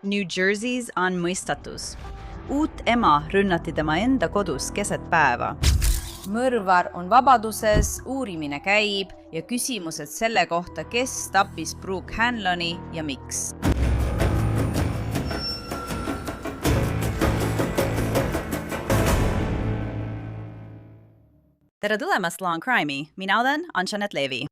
New Jersey's on mõistatus. Uut ema rünnati tema enda kodus keset päeva. Mõrvar on vabaduses, uurimine käib ja küsimused selle kohta, kes tappis Brooke Hanloni ja miks. Tere tulemast Law & Crime'i, mina olen Anjanette Levi.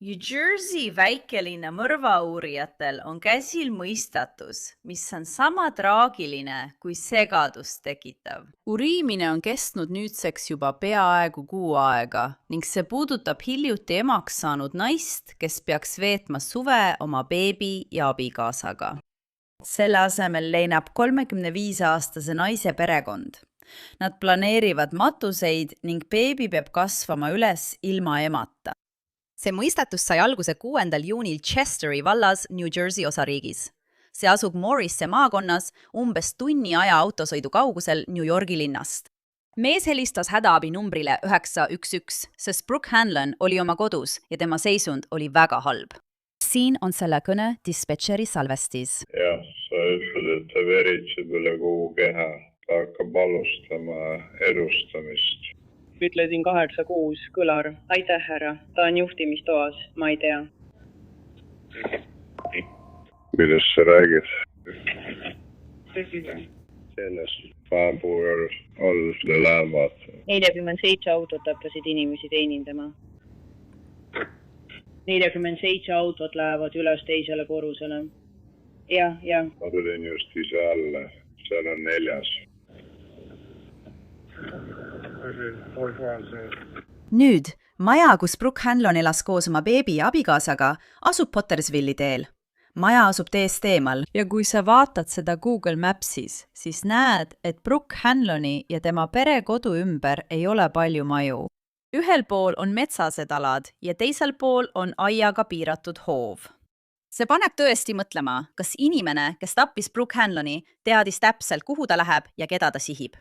New Jersey väikelinna mõrvauurijatel on käsil mõistatus, mis on sama traagiline kui segadust tekitav. Uuriimine on kestnud nüüdseks juba peaaegu 6 aega ning see puudutab hiljuti emaks saanud naist, kes peaks veetma suve oma beebi ja abikaasaga. Selle asemel leinab 35-aastase naise perekond. Nad planeerivad matuseid ning beebi peab kasvama üles ilma emata. See mõistatus sai alguse 6. juunil Chesteri vallas New Jersey osariigis. See asub Morrisse maakonnas umbes tunni aja autosõidu kaugusel New Yorgi linnast. Mees helistas hädaabi numbrile 911, sest Brooke Hanlon oli oma kodus ja tema seisund oli väga halb. Siin on selle kõne dispetšeri salvestis. Jah, sa ütled, et ta veritseb üle kogu keha. Ta hakkab alustama edustamist. Ütlesin 8-6 kõlar. Aitäh, härra. Ta on juhtimistoas. Ma ei tea. Kuidas sa räägid? Sellest Faabuer all lähevad. 47 autot tappasid inimesi teenindama. 47 autot lähevad üles teisele korrusele. Ja. Ma tulin just ise alla. Seal on 4. Nüüd, maja, kus Brooke Hanlon elas koos oma beebi ja abikaasaga, asub Pottersvilli teel. Maja asub teest eemal ja kui sa vaatad seda Google Mapsis, siis näed, et Brooke Hanloni ja tema pere kodu ümber ei ole palju maju. Ühel pool on metsased alad ja teisel pool on aiaga piiratud hoov. See paneb tõesti mõtlema, kas inimene, kes tappis Brooke Hanloni, teadis täpselt, kuhu ta läheb ja keda ta sihib.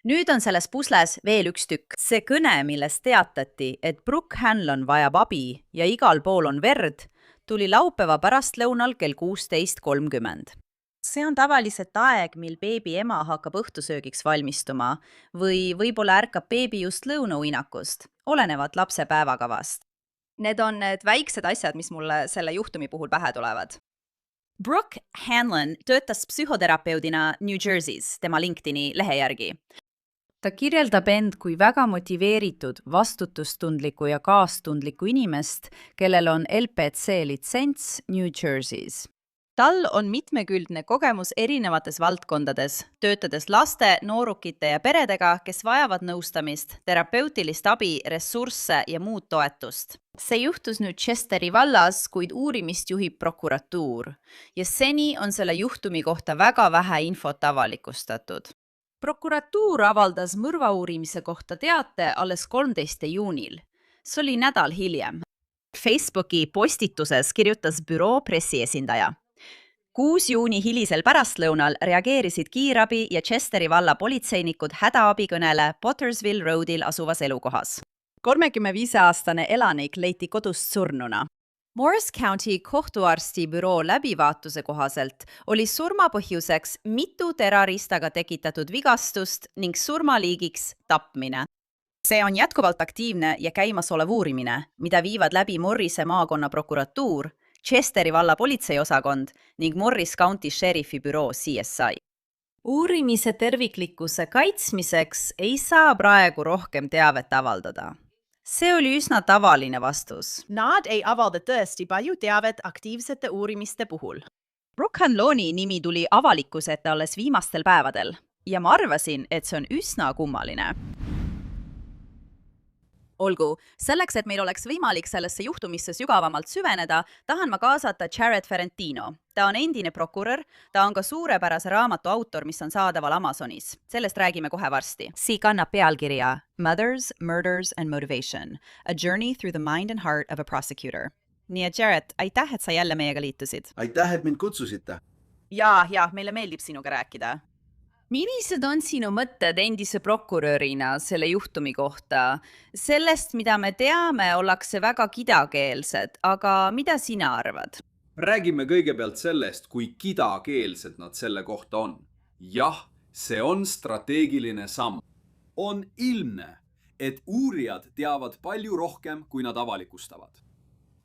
Nüüd on selles pusles veel üks tükk. See kõne, milles teatati, et Brooke Hanlon vajab abi ja igal pool on verd, tuli laupäeva pärastlõunal kell 16:30. See on tavaliselt aeg, mil beebi ema hakkab õhtusöögiks valmistuma või võib-olla ärkab beebi just lõunauinakust, olenevad lapse päevakavast. Need on need väiksed asjad, mis mulle selle juhtumi puhul pähe tulevad. Brooke Hanlon töötas psühhoterapeudina New Jersey's, tema LinkedIni lehe järgi. Ta kirjeldab end kui väga motiveeritud, vastutustundlikku ja kaastundlikku inimest, kellel on LPC litsents New Jersey's. Tal on mitmekülgne kogemus erinevates valdkondades, töötades laste, noorukite ja peredega, kes vajavad nõustamist, terapeutilist abi, ressursse ja muud toetust. See juhtus nüüd Chesteri vallas, kuid uurimist juhib prokuratuur ja seni on selle juhtumi kohta väga vähe infot avalikustatud. Prokuratuur avaldas mõrvauurimise kohta teate alles 13. juunil. See oli nädal hiljem. Facebooki postituses kirjutas büroo pressiesindaja. 6. juuni hilisel pärastlõunal reageerisid kiirabi ja Chesteri valla politseinikud hädaabikõnele Pottersville Roadil asuvas elukohas. 35-aastane elanik leiti kodust surnuna. Morris County kohtuarsti büroo läbivaatuse kohaselt oli surmapõhjuseks mitu teraristaga tekitatud vigastust ning surmaliigiks tapmine. See on jätkuvalt aktiivne ja käimasolev uurimine, mida viivad läbi Morrise maakonna prokuratuur, Chesteri valla politseiosakond ning Morris County Sheriffi büroo CSI. Uurimise terviklikkuse kaitsmiseks ei saa praegu rohkem teavet avaldada. See oli üsna tavaline vastus. Nad ei avalda tõesti palju teavet aktiivsete uurimiste puhul. Brooke Hanloni nimi tuli avalikkuse ette alles viimastel päevadel ja ma arvasin, et see on üsna kummaline. Olgu, selleks, et meil oleks võimalik sellesse juhtumisse sügavamalt süveneda, tahan ma kaasata Jared Ferentino. Ta on endine prokurör, ta on ka suurepärase raamatu autor, mis on saadaval Amazonis. Sellest räägime kohe varsti. See kannab pealkirja Mothers, Murders and Motivation, a journey through the mind and heart of a prosecutor. Nii et Jared, aitäh, et sa jälle meiega liitusid. Aitäh, et mind kutsusite. Ja, meile meeldib sinuga rääkida. Millised on sinu mõtted endise prokurörina selle juhtumi kohta? Sellest, mida me teame, ollakse väga kidakeelsed, aga mida sina arvad? Räägime kõigepealt sellest, kui kidakeelsed nad selle kohta on. Jah, see on strateegiline samm. On ilmne, et uurijad teavad palju rohkem, kui nad avalikustavad.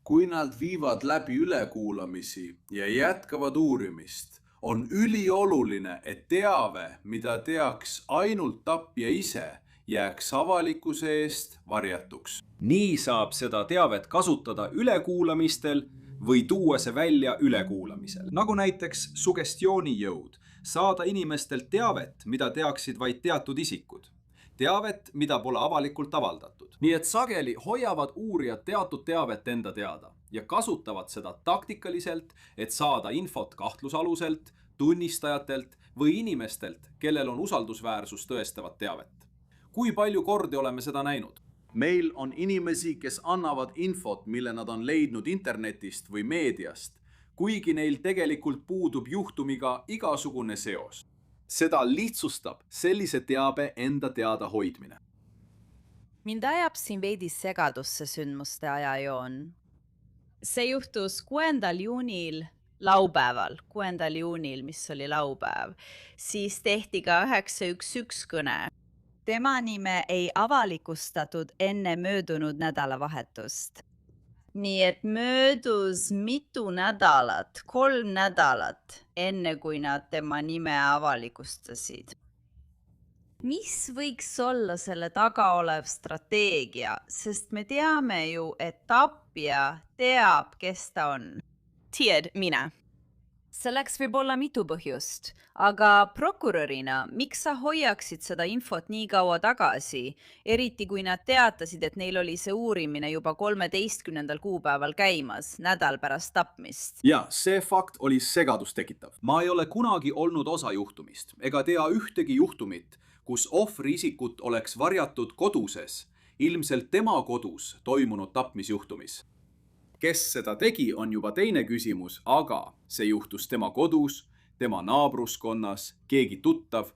Kui nad viivad läbi ülekuulamisi ja jätkavad uurimist, on ülioluline, et teave, mida teaks ainult tapja ise, jääks avalikkuse eest varjatuks. Nii saab seda teavet kasutada ülekuulamistel või tuua see välja ülekuulamisel. Nagu näiteks sugestioonijõud, saada inimestelt teavet, mida teaksid vaid teatud isikud. Teavet, mida pole avalikult avaldatud. Nii et sageli hoiavad uurijad teatud teavet enda teada ja kasutavad seda taktikaliselt, et saada infot kahtlusaluselt, tunnistajatelt või inimestelt, kellel on usaldusväärsus tõestavat teavet. Kui palju kordi oleme seda näinud? Meil on inimesi, kes annavad infot, mille nad on leidnud internetist või meediast, kuigi neil tegelikult puudub juhtumiga igasugune seos. Seda lihtsustab sellise teabe enda teada hoidmine. Mind ajab siin veidi segadusse sündmuste ajajoon. See juhtus 6. juunil laupäeval, 6. juunil, mis oli laupäev, siis tehti ka 911 kõne. Tema nime ei avalikustatud enne möödunud nädalavahetust. Nii et möödus mitu nädalat, 3 nädalat, enne kui nad tema nime avalikustasid. Mis võiks olla selle taga olev strateegia, sest me teame ju, et tapja teab, kes ta on. Tied, mina. Selleks võib olla mitu põhjust, aga prokurörina, miks sa hoiaksid seda infot nii kaua tagasi, eriti kui nad teatasid, et neil oli see uurimine juba 13. kuupäeval käimas, nädal pärast tapmist? Ja, see fakt oli segadust tekitav. Ma ei ole kunagi olnud osa juhtumist, ega tea ühtegi juhtumit, kus ohvri isikut oleks varjatud koduses, ilmselt tema kodus toimunud tapmisjuhtumis. Kes seda tegi, on juba teine küsimus, aga see juhtus tema kodus, tema naabruskonnas, keegi tuttav,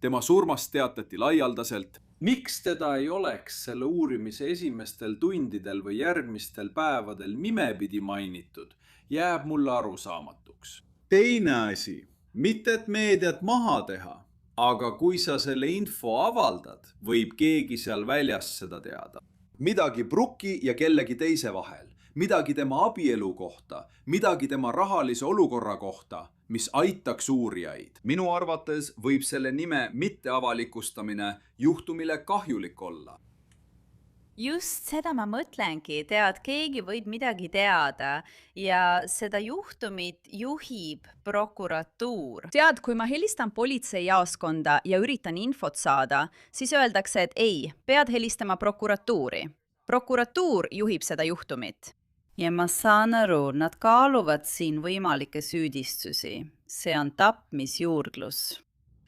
tema surmast teatati laialdaselt. Miks teda ei oleks selle uurimise esimestel tundidel või järgmistel päevadel nimepidi mainitud, jääb mulle arusaamatuks. Teine asi, mitte et meediat maha teha, aga kui sa selle info avaldad, võib keegi seal väljas seda teada. Midagi Brooki ja kellegi teise vahel. Midagi tema abielu kohta, midagi tema rahalise olukorra kohta, mis aitaks uurijaid. Minu arvates võib selle nime mitteavalikustamine juhtumile kahjulik olla. Just seda ma mõtlengi, tead, keegi võib midagi teada ja seda juhtumit juhib prokuratuur. Tead, kui ma helistan politseijaoskonda ja üritan infot saada, siis öeldakse, et ei, pead helistama prokuratuuri. Prokuratuur juhib seda juhtumit. Ja ma saan aru, nad kaaluvad siin võimalikke süüdistusi. See on tapmisjuurdlus.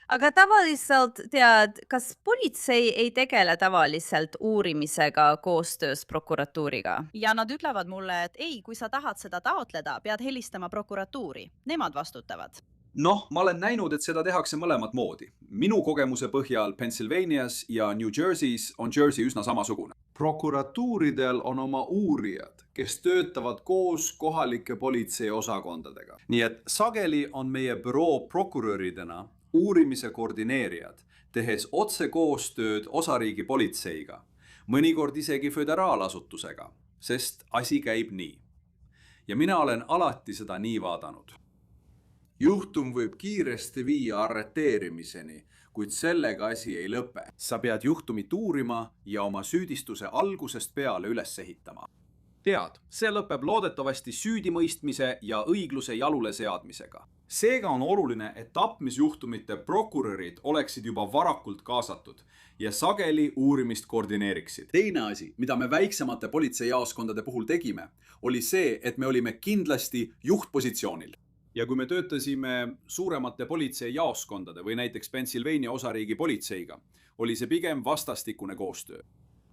Aga tavaliselt, tead, kas politsei ei tegele tavaliselt uurimisega koostöös prokuratuuriga? Ja nad ütlevad mulle, et ei, kui sa tahad seda taotleda, pead helistama prokuratuuri. Nemad vastutavad. Noh, ma olen näinud, et seda tehakse mõlemat moodi. Minu kogemuse põhjal Pennsylvanias ja New Jersey's on Jersey üsna samasugune. Prokuratuuridel on oma uurijad, kes töötavad koos kohalike politseiosakondadega. Nii et sageli on meie büroo prokuröridena uurimise koordineerijad, tehes otse koostööd osariigi politseiga, mõnikord isegi föderaalasutusega, sest asi käib nii. Ja mina olen alati seda nii vaadanud. Juhtum võib kiiresti viia arreteerimiseni, kuid sellega asi ei lõpe. Sa pead juhtumit uurima ja oma süüdistuse algusest peale üles ehitama. Tead, see lõpeb loodetavasti süüdimõistmise ja õigluse jalule seadmisega. Seega on oluline, et tapmisjuhtumite prokurörid oleksid juba varakult kaasatud ja sageli uurimist koordineeriksid. Teine asi, mida me väiksemate politseijaoskondade puhul tegime, oli see, et me olime kindlasti juhtpositsioonil. Ja kui me töötasime suuremate politseijaoskondade või näiteks Pennsylvania osariigi politseiga, oli see pigem vastastikune koostöö.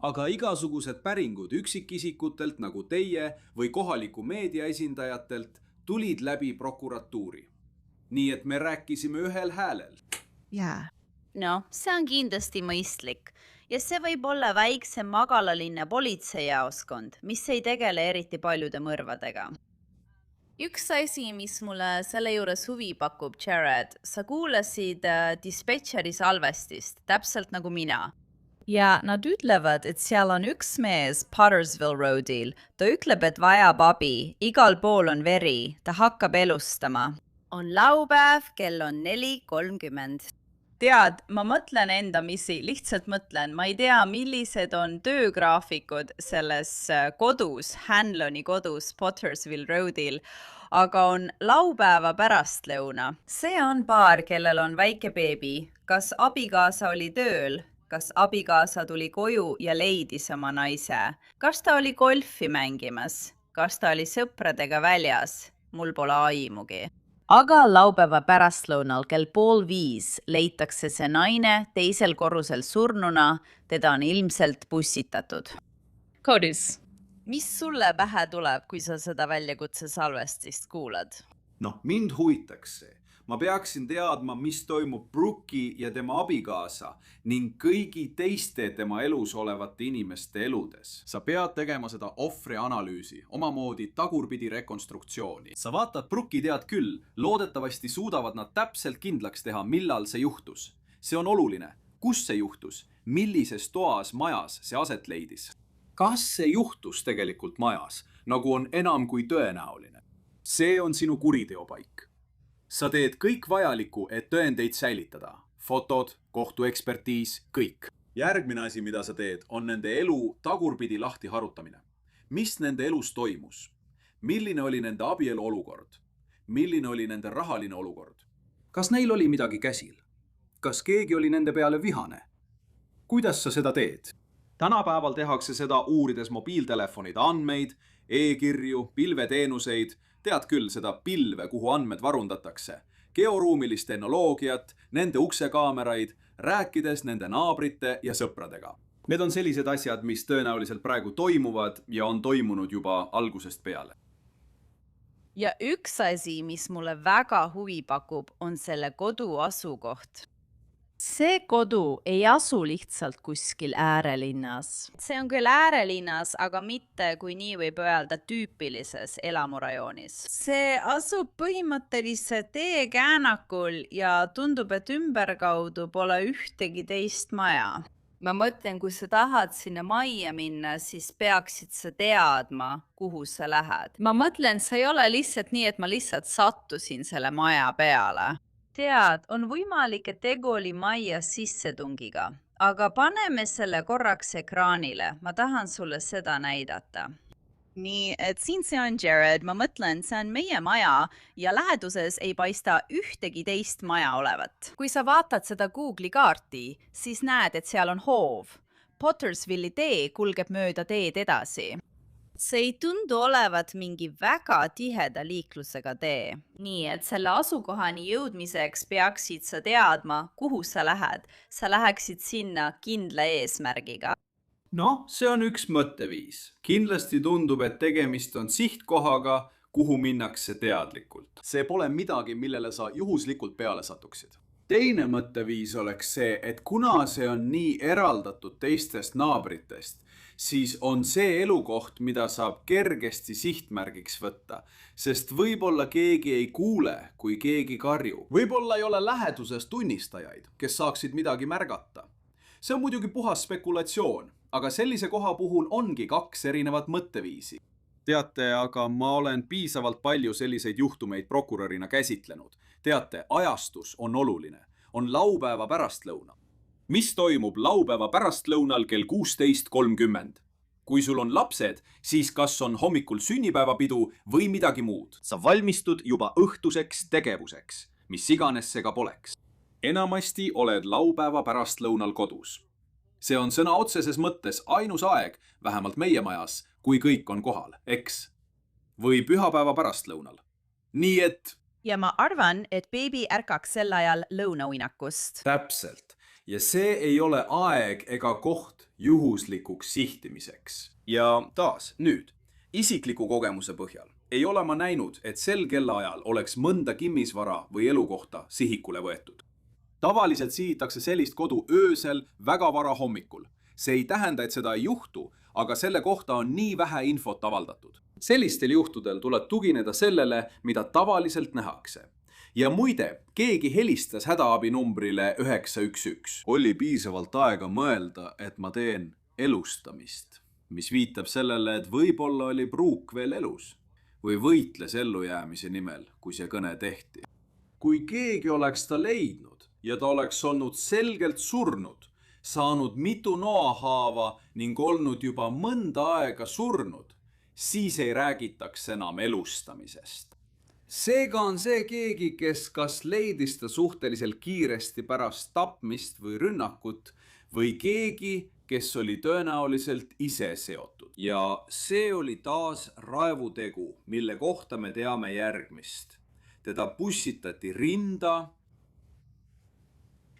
Aga igasugused päringud üksikisikutelt nagu teie või kohaliku meedia esindajatelt tulid läbi prokuratuuri. Nii et me rääkisime ühel häälel. Jaa. No, see on kindlasti mõistlik. Ja see võib olla väikse magalalinna politseijaoskond, mis ei tegele eriti paljude mõrvadega. Üks asi, mis mulle selle juures huvi pakub, Jared, sa kuulasid dispetšeri salvestist, täpselt nagu mina. Ja nad ütlevad, et seal on üks mees Pottersville Roadil. Ta ütleb, et vajab abi. Igal pool on veri. Ta hakkab elustama. On laupäev, kell on 4:30. Tead, ma mõtlen enda missi, lihtsalt mõtlen. Ma ei tea, millised on töögraafikud selles kodus, Hanloni kodus Pottersville Roadil, aga on laupäeva pärastlõuna. See on paar, kellel on väike beebi. Kas abikaasa oli tööl? Kas abikaasa tuli koju ja leidis oma naise? Kas ta oli golfi mängimas? Kas ta oli sõpradega väljas? Mul pole aimugi. Aga laupäeva pärastlõunal kell 4:30 leitakse see naine teisel korrusel surnuna, teda on ilmselt bussitatud. Codis, mis sulle pähe tuleb, kui sa seda väljakutse salvestist kuulad? Noh, mind huvitaks see. Ma peaksin teadma, mis toimub Brooki ja tema abikaasa ning kõigi teiste tema elus olevate inimeste eludes. Sa pead tegema seda ohvri analüüsi, omamoodi tagurpidi rekonstruktsiooni. Sa vaatad Brooki tead küll, loodetavasti suudavad nad täpselt kindlaks teha, millal see juhtus. See on oluline. Kus see juhtus? Millises toas majas see aset leidis? Kas see juhtus tegelikult majas, nagu on enam kui tõenäoline? See on sinu kuriteopaik. Sa teed kõik vajaliku, et tõendeid säilitada. Fotod, kohtuekspertiis, kõik. Järgmine asi, mida sa teed, on nende elu tagurpidi lahti harutamine. Mis nende elus toimus? Milline oli nende abielu olukord? Milline oli nende rahaline olukord? Kas neil oli midagi käsil? Kas keegi oli nende peale vihane? Kuidas sa seda teed? Tänapäeval tehakse seda uurides mobiiltelefonide andmeid, e-kirju, pilveteenuseid, tead küll seda pilve, kuhu andmed varundatakse, georuumilist tehnoloogiat, nende uksekaameraid, rääkides nende naabrite ja sõpradega. Need on sellised asjad, mis tõenäoliselt praegu toimuvad ja on toimunud juba algusest peale. Ja üks asi, mis mulle väga huvi pakub, on selle kodu asukoht. See kodu ei asu lihtsalt kuskil äärelinnas. See on küll äärelinnas, aga mitte, kui nii võib öelda, tüüpilises elamurajoonis. See asub põhimõtteliselt teekäänakul ja tundub, et ümberkaudu pole ühtegi teist maja. Ma mõtlen, kui sa tahad sinna majja minna, siis peaksid sa teadma, kuhu sa lähed. Ma mõtlen, see ei ole lihtsalt nii, et ma lihtsalt sattusin selle maja peale. Tead, on võimalik, et tegu oli majja sissetungiga, aga paneme selle korraks ekraanile. Ma tahan sulle seda näidata. Nii, et siin see on Jared. Ma mõtlen, see on meie maja ja läheduses ei paista ühtegi teist maja olevat. Kui sa vaatad seda Google'i kaarti, siis näed, et seal on hoov. Pottersville'i tee kulgeb mööda teed edasi. See ei tundu olevat mingi väga tiheda liiklusega tee. Nii, et selle asukohani jõudmiseks peaksid sa teadma, kuhu sa lähed. Sa läheksid sinna kindla eesmärgiga. No, see on üks mõtteviis. Kindlasti tundub, et tegemist on sihtkohaga, kuhu minnakse teadlikult. See pole midagi, millele sa juhuslikult peale satuksid. Teine mõtteviis oleks see, et kuna see on nii eraldatud teistest naabritest, siis on see elukoht, mida saab kergesti sihtmärgiks võtta, sest võib-olla keegi ei kuule, kui keegi karjub. Võib-olla ei ole läheduses tunnistajaid, kes saaksid midagi märgata. See on muidugi puhas spekulatsioon, aga sellise koha puhul ongi kaks erinevat mõtteviisi. Teate, aga ma olen piisavalt palju selliseid juhtumeid prokurörina käsitlenud. Teate, ajastus on oluline. On laupäeva pärastlõuna. Mis toimub laupäeva pärastlõunal kell 16:30? Kui sul on lapsed, siis kas on hommikul sünnipäevapidu või midagi muud? Sa valmistud juba õhtuseks tegevuseks, mis iganes see ka poleks. Enamasti oled laupäeva pärastlõunal kodus. See on sõna otseses mõttes ainus aeg, vähemalt meie majas, kui kõik on kohal, eks? Või pühapäeva pärastlõunal. Nii et... Ja ma arvan, et beebi ärkaks sel ajal lõunauinakust. Täpselt. Ja see ei ole aeg ega koht juhuslikuks sihtimiseks. Ja taas, nüüd, isikliku kogemuse põhjal ei ole ma näinud, et sel kellaajal oleks mõnda kinnisvara või elukohta sihikule võetud. Tavaliselt sihitakse sellist kodu öösel väga vara hommikul. See ei tähenda, et seda ei juhtu, aga selle kohta on nii vähe infot avaldatud. Sellistel juhtudel tuleb tugineda sellele, mida tavaliselt nähakse. Ja muide, keegi helistas hädaabinumbrile 911. Oli piisavalt aega mõelda, et ma teen elustamist, mis viitab sellele, et võib-olla oli Brooke veel elus või võitles ellujäämise nimel, kui see kõne tehti. Kui keegi oleks ta leidnud ja ta oleks olnud selgelt surnud, saanud mitu noahaava ning olnud juba mõnda aega surnud, siis ei räägitaks enam elustamisest. Seega on see keegi, kes kas leidis ta suhteliselt kiiresti pärast tapmist või rünnakut või keegi, kes oli tõenäoliselt ise seotud. Ja see oli taas raevutegu, mille kohta me teame järgmist. Teda pussitati rinda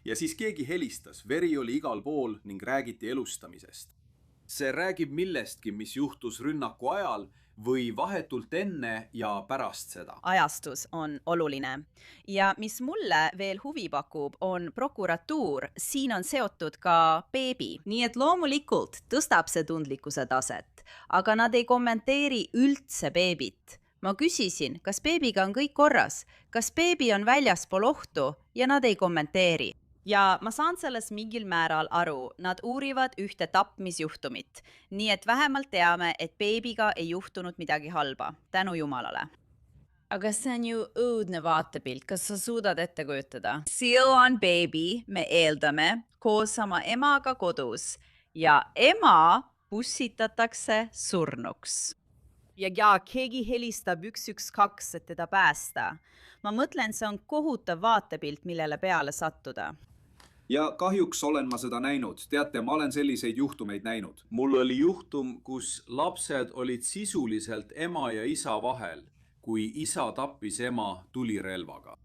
ja siis keegi helistas, veri oli igal pool ning räägiti elustamisest. See räägib millestki, mis juhtus rünnaku ajal või vahetult enne ja pärast seda. Ajastus on oluline. Ja mis mulle veel huvi pakub, on prokuratuur. Siin on seotud ka beebi. Nii et loomulikult tõstab see tundlikkuse taset, aga nad ei kommenteeri üldse beebit. Ma küsisin, kas beebiga on kõik korras, kas beebi on väljaspool ohtu ja nad ei kommenteeri. Ja ma saan sellest mingil määral aru, nad uurivad ühte tapmisjuhtumit, nii et vähemalt teame, et beebiga ei juhtunud midagi halba, tänu jumalale. Aga see on ju õudne vaatepilt, kas sa suudad ette kujutada? Seal on beebi, me eeldame, koos oma emaga kodus ja ema pussitatakse surnuks. Ja keegi helistab 112, et teda päästa. Ma mõtlen, see on kohutav vaatepilt, millele peale sattuda. Ja kahjuks olen ma seda näinud. Teate, ma olen selliseid juhtumeid näinud. Mul oli juhtum, kus lapsed olid sisuliselt ema ja isa vahel, kui isa tappis ema tulirelvaga.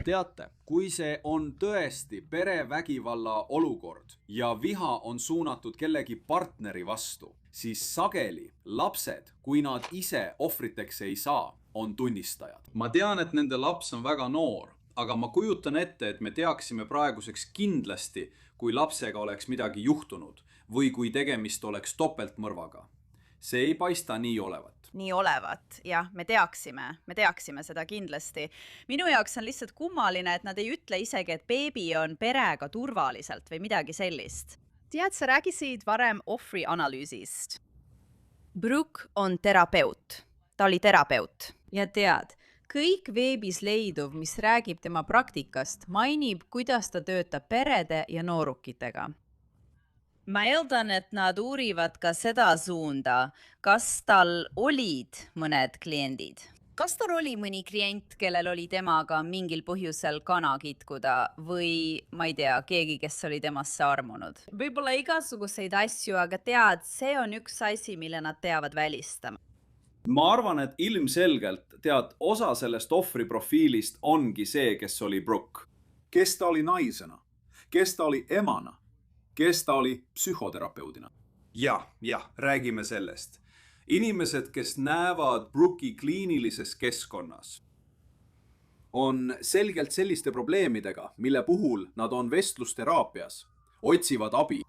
Teate, kui see on tõesti perevägivalla olukord ja viha on suunatud kellegi partneri vastu, siis sageli lapsed, kui nad ise ohvriteks ei saa, on tunnistajad. Ma tean, et nende laps on väga noor, aga ma kujutan ette, et me teaksime praeguseks kindlasti, kui lapsega oleks midagi juhtunud või kui tegemist oleks topeltmõrvaga. See ei paista nii olevat. Nii olevat, jah, me teaksime seda kindlasti. Minu jaoks on lihtsalt kummaline, et nad ei ütle isegi, et beebi on perega turvaliselt või midagi sellist. Tead, sa räägisid varem ohvri analüüsist. Brooke on terapeut. Ta oli terapeut. Ja tead, kõik veebis leiduv, mis räägib tema praktikast, mainib, kuidas ta töötab perede ja noorukitega. Ma eeldan, et nad uurivad ka seda suunda, kas tal olid mõned kliendid. Kas tal oli mõni klient, kellel oli temaga mingil põhjusel kana kitkuda või, ma ei tea, keegi, kes oli temasse armunud? Võib-olla igasuguseid asju, aga tead, see on üks asi, mille nad teavad välistama. Ma arvan, et ilmselgelt, tead, osa sellest ohvri profiilist ongi see, kes oli Brooke. Kes ta oli naisena? Kes ta oli emana? Kes ta oli psühhoterapeudina? Jah, räägime sellest. Inimesed, kes näevad Brooke'i kliinilises keskkonnas, on selgelt selliste probleemidega, mille puhul nad on vestlusteraapias, otsivad abi.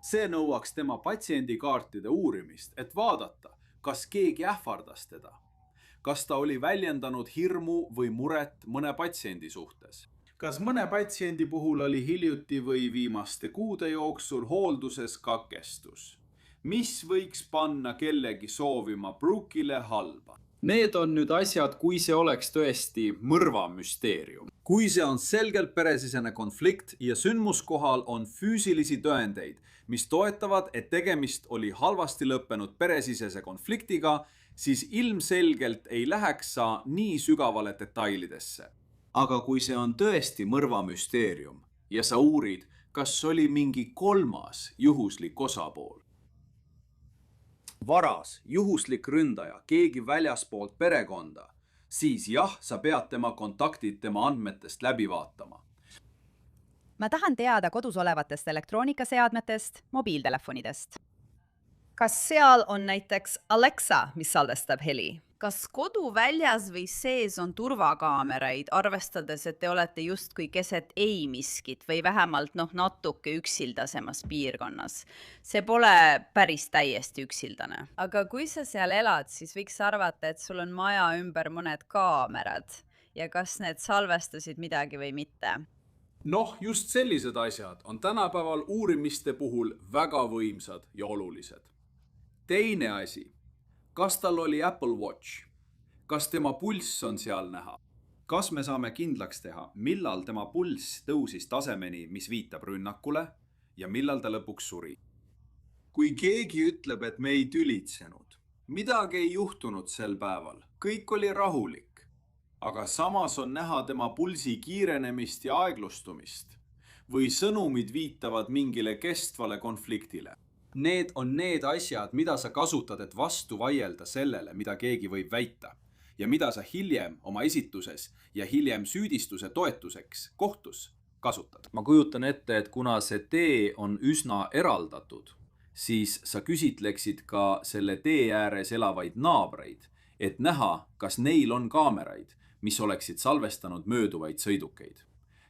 See nõuaks tema patsiendikaartide uurimist, et vaadata, kas keegi ähvardas teda, kas ta oli väljendanud hirmu või muret mõne patsiendi suhtes. Kas mõne patsiendi puhul oli hiljuti või viimaste kuude jooksul hoolduses katkestus? Mis võiks panna kellegi soovima Brooke'ile halba? Need on nüüd asjad, kui see oleks tõesti mõrvamüsteerium. Kui see on selgelt peresisene konflikt ja sündmuskohal on füüsilisi tõendeid, mis toetavad, et tegemist oli halvasti lõppenud peresisese konfliktiga, siis ilmselgelt ei läheks sa nii sügavale detailidesse. Aga kui see on tõesti mõrvamüsteerium ja sa uurid, kas oli mingi kolmas juhuslik osapool, varas, juhuslik ründaja, keegi väljaspoolt perekonda, siis jah, sa pead tema kontaktid tema andmetest läbi vaatama. Ma tahan teada kodus olevatest elektroonikaseadmetest, mobiiltelefonidest. Kas seal on näiteks Alexa, mis salvestab heli? kas kodu väljas või sees on turvakaameraid, arvestades, et te olete justkui keset ei miskit või vähemalt natuke üksildasemas piirkonnas? See pole päris täiesti üksildane. Aga kui sa seal elad, siis võiks arvata, et sul on maja ümber mõned kaamerad ja kas need salvestasid midagi või mitte? Just sellised asjad on tänapäeval uurimiste puhul väga võimsad ja olulised. Teine asi. Kas tal oli Apple Watch? Kas tema pulss on seal näha? Kas me saame kindlaks teha, millal tema pulss tõusis tasemeni, mis viitab rünnakule ja millal ta lõpuks suri? Kui keegi ütleb, et me ei tülitsenud, midagi ei juhtunud sel päeval, kõik oli rahulik, aga samas on näha tema pulsi kiirenemist ja aeglustumist või sõnumid viitavad mingile kestvale konfliktile. Need on need asjad, mida sa kasutad, et vastu vaielda sellele, mida keegi võib väita ja mida sa hiljem oma esituses ja hiljem süüdistuse toetuseks kohtus kasutad. Ma kujutan ette, et kuna see tee on üsna eraldatud, siis sa küsitleksid ka selle tee ääres elavaid naabreid, et näha, kas neil on kaameraid, mis oleksid salvestanud mööduvaid sõidukeid.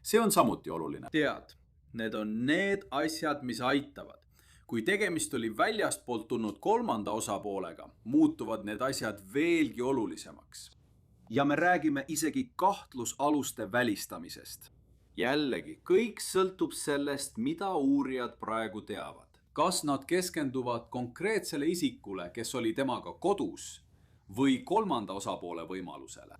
See on samuti oluline. Tead, need on need asjad, mis aitavad. Kui tegemist oli väljastpoolt tulnud kolmanda osapoolega, muutuvad need asjad veelgi olulisemaks. Ja me räägime isegi kahtlusaluste välistamisest. Jällegi, kõik sõltub sellest, mida uurijad praegu teavad. Kas nad keskenduvad konkreetsele isikule, kes oli temaga kodus või kolmanda osapoole võimalusele?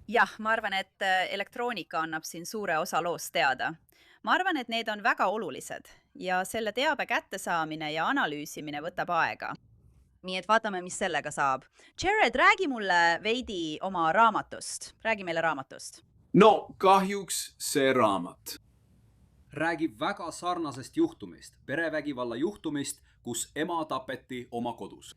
Jah, ma arvan, et elektroonika annab siin suure osa loost teada. Ma arvan, et need on väga olulised ja selle teabe kättesaamine ja analüüsimine võtab aega. Nii et vaatame, mis sellega saab. Jared, räägi mulle veidi oma raamatust. Räägi meile raamatust. Kahjuks see raamat räägib väga sarnasest juhtumist, perevägivalla juhtumist, kus ema tapeti oma kodus.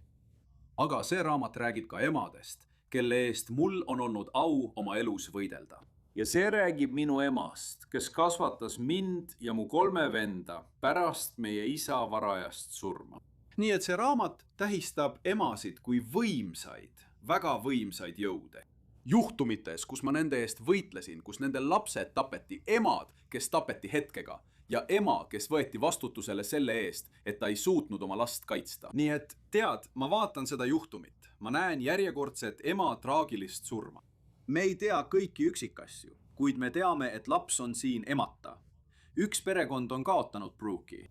Aga see raamat räägib ka emadest, kelle eest mul on olnud au oma elus võidelda. Ja see räägib minu emast, kes kasvatas mind ja mu 3 venda pärast meie isa varajast surma. Nii et see raamat tähistab emasid kui võimsaid, väga võimsaid jõude. Juhtumites, kus ma nende eest võitlesin, kus nende lapsed tapeti, emad, kes tapeti hetkega ja ema, kes võeti vastutusele selle eest, et ta ei suutnud oma last kaitsta. Nii et tead, ma vaatan seda juhtumit. Ma näen järjekordset ema traagilist surma. Me ei tea kõiki üksikasju, kuid me teame, et laps on siin emata. Üks perekond on kaotanud Brooke'i.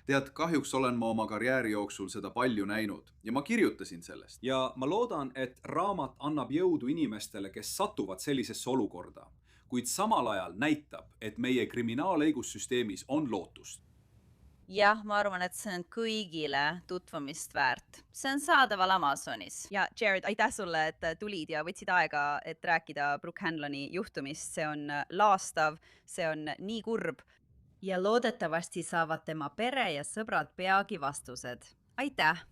Tead, kahjuks olen ma oma karjääri jooksul seda palju näinud ja ma kirjutasin sellest. Ja ma loodan, et raamat annab jõudu inimestele, kes satuvad sellisesse olukorda, kuid samal ajal näitab, et meie kriminaalõigussüsteemis on lootust. Jah, ma arvan, et see on kõigile tutvumist väärt. See on saadaval Amazonis. Ja Jared, aitäh sulle, et tulid ja võtsid aega, et rääkida Brooke Hanloni juhtumist. See on laastav, see on nii kurb. Ja loodetavasti saavad tema pere ja sõbrad peagi vastused. Aitäh!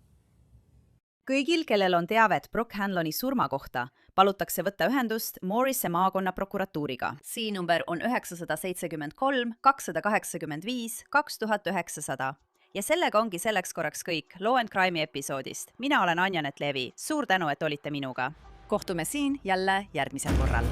Kõigil, kellel on teavet Brooke Hanloni surma kohta, palutakse võtta ühendust Morrise maakonna prokuratuuriga. Siinumber on 973 285 2900. Ja sellega ongi selleks korraks kõik Law & Crime'i episoodist. Mina olen Anja-Net Levi. Suur tänu, et olite minuga. Kohtume siin jälle järgmisel korral.